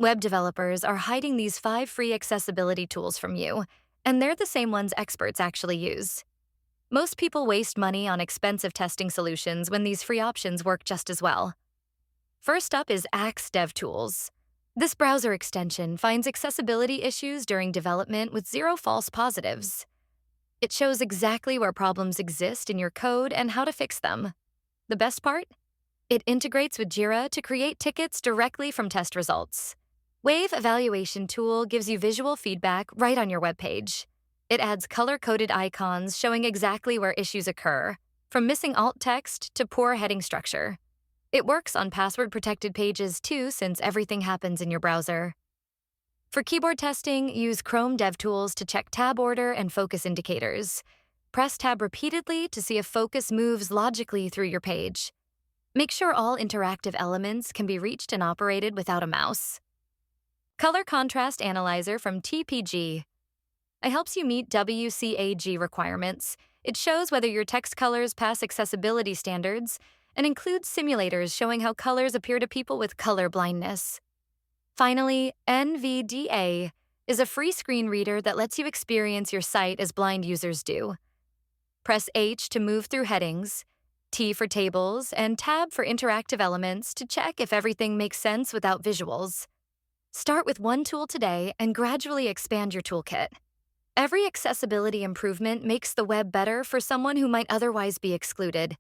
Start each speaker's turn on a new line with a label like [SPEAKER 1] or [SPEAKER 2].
[SPEAKER 1] Web developers are hiding these 5 free accessibility tools from you, and they're the same ones experts actually use. Most people waste money on expensive testing solutions when these free options work just as well. First up is Axe DevTools. This browser extension finds accessibility issues during development with zero false positives. It shows exactly where problems exist in your code and how to fix them. The best part? It integrates with Jira to create tickets directly from test results. Wave Evaluation Tool gives you visual feedback right on your webpage. It adds color-coded icons showing exactly where issues occur, from missing alt text to poor heading structure. It works on password-protected pages too, since everything happens in your browser. For keyboard testing, use Chrome DevTools to check tab order and focus indicators. Press tab repeatedly to see if focus moves logically through your page. Make sure all interactive elements can be reached and operated without a mouse. Color Contrast Analyzer from TPG. It helps you meet WCAG requirements. It shows whether your text colors pass accessibility standards and includes simulators showing how colors appear to people with color blindness. Finally, NVDA is a free screen reader that lets you experience your site as blind users do. Press H to move through headings, T for tables, and Tab for interactive elements to check if everything makes sense without visuals. Start with one tool today and gradually expand your toolkit. Every accessibility improvement makes the web better for someone who might otherwise be excluded.